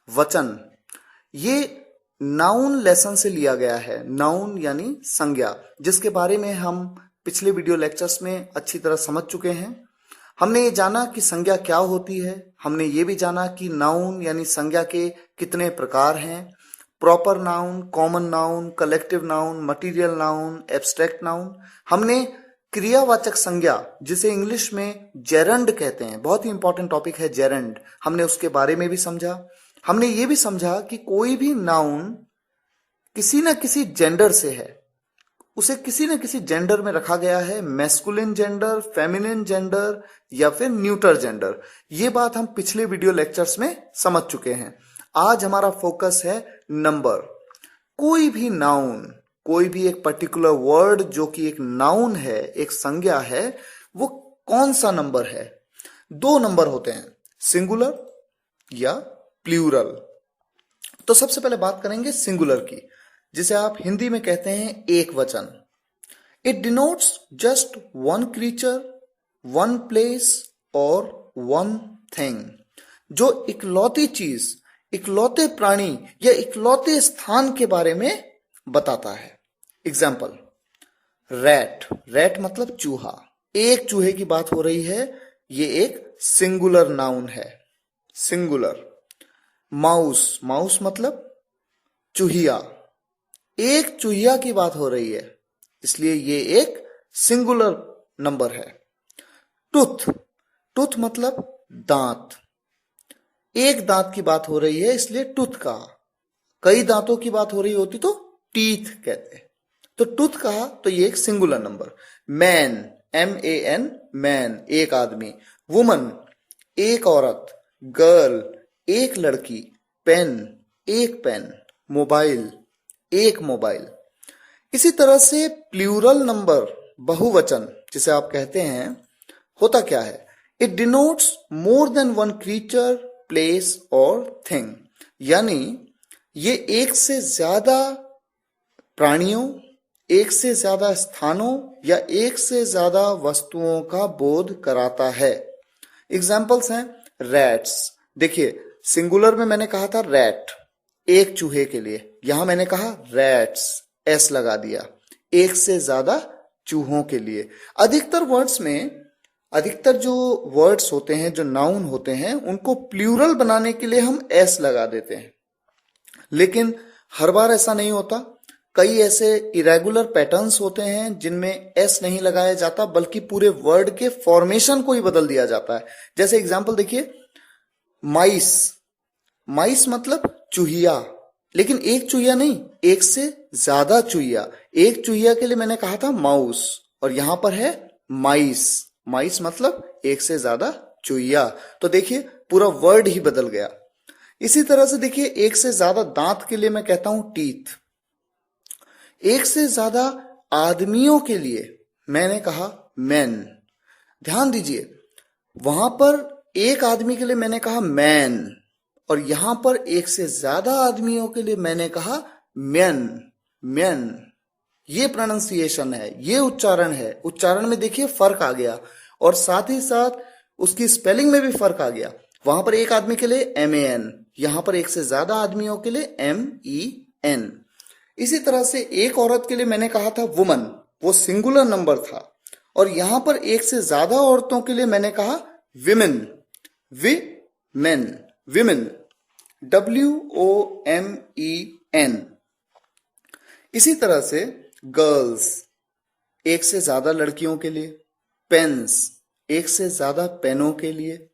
वचन, ये noun lesson से लिया गया है। नाउन यानी संज्ञा, जिसके बारे में हम पिछले वीडियो लेक्चर्स में अच्छी तरह समझ चुके हैं। हमने ये जाना कि संज्ञा क्या होती है, हमने ये भी जाना कि नाउन यानी संज्ञा के कितने प्रकार हैं, proper noun, common noun, collective noun, material noun, abstract noun. हमने क्रियावाचक संज्ञा, जिसे इंग्लिश में जेरंड कहते हैं, बहुत ही इंपॉर्टेंट टॉपिक है जेरंड, हमने उसके बारे में भी समझा। हमने ये भी समझा कि कोई भी नाउन किसी न किसी जेंडर से है, उसे किसी न किसी जेंडर में रखा गया है, मैस्कुलिन जेंडर, फेमिनिन जेंडर या फिर न्यूटर जेंडर। ये बात हम पिछले वीडियो लेक्चर्स में समझ चुके हैं। आज हमारा फोकस है नंबर। कोई भी नाउन, कोई भी एक पर्टिकुलर वर्ड जो कि एक नाउन है, एक संज्ञा है, वो कौन सा नंबर है। दो नंबर होते हैं, सिंगुलर या प्लूरल। तो सबसे पहले बात करेंगे सिंगुलर की, जिसे आप हिंदी में कहते हैं एक वचन। It denotes just one creature, one place और वन थिंग, जो इकलौती चीज, इकलौते प्राणी या इकलौते स्थान के बारे में बताता है। एग्जाम्पल, रैट, रैट मतलब चूहा, एक चूहे की बात हो रही है, ये एक सिंगुलर नाउन है, सिंगुलर। माउस, माउस मतलब चूहिया, एक चूहिया की बात हो रही है, इसलिए ये एक सिंगुलर नंबर है। टूथ, टूथ मतलब दांत, एक दांत की बात हो रही है, इसलिए टूथ कहा। कई दांतों की बात हो रही होती तो टीथ कहते हैं। तो टूथ कहा तो ये एक singular number. Man, MAN, man एक आदमी। वुमन एक औरत। गर्ल एक लड़की। पेन एक पेन। मोबाइल एक मोबाइल। इसी तरह से प्लूरल नंबर, बहुवचन जिसे आप कहते हैं, होता क्या है? It denotes more than one creature, place और थिंग, यानी ये एक से ज्यादा प्राणियों, एक से ज्यादा स्थानों या एक से ज्यादा वस्तुओं का बोध कराता है। एग्जाम्पल्स हैं रैट्स। देखिए, सिंगुलर में मैंने कहा था रैट, एक चूहे के लिए, यहां मैंने कहा रैट्स, एस लगा दिया, एक से ज्यादा चूहों के लिए। अधिकतर वर्ड्स में, अधिकतर जो वर्ड्स होते हैं, जो नाउन होते हैं, उनको प्लूरल बनाने के लिए हम एस लगा देते हैं, लेकिन हर बार ऐसा नहीं होता। कई ऐसे इरेगुलर पैटर्न्स होते हैं जिनमें एस नहीं लगाया जाता, बल्कि पूरे वर्ड के फॉर्मेशन को ही बदल दिया जाता है। जैसे एग्जाम्पल देखिए, माइस, माइस मतलब चूहिया, लेकिन एक चूहिया नहीं, एक से ज्यादा चूहिया। एक चूहिया के लिए मैंने कहा था माउस, और यहां पर है माइस, माइस मतलब एक से ज्यादा चूहिया। तो देखिए पूरा वर्ड ही बदल गया। इसी तरह से देखिए, एक से ज्यादा दांत के लिए मैं कहता हूं टीथ। एक से ज्यादा आदमियों के लिए मैंने कहा मैन। ध्यान दीजिए, वहां पर एक आदमी के लिए मैंने कहा मैन, और यहां पर एक से ज्यादा आदमियों के लिए मैंने कहा मैन, मैन। ये प्रोनाउंसिएशन है, ये उच्चारण है। उच्चारण में देखिए फर्क आ गया, और साथ ही साथ उसकी स्पेलिंग में भी फर्क आ गया। वहां पर एक आदमी के लिए MAN, यहां पर एक से ज्यादा आदमियों के लिए MEN। इसी तरह से एक औरत के लिए मैंने कहा था वुमन, वो सिंगुलर नंबर था, और यहां पर एक से ज्यादा औरतों के लिए मैंने कहा विमेन, विमेन, विमेन, WOMEN। इसी तरह से गर्ल्स, एक से ज्यादा लड़कियों के लिए। पेन्स, एक से ज्यादा पेनों के लिए।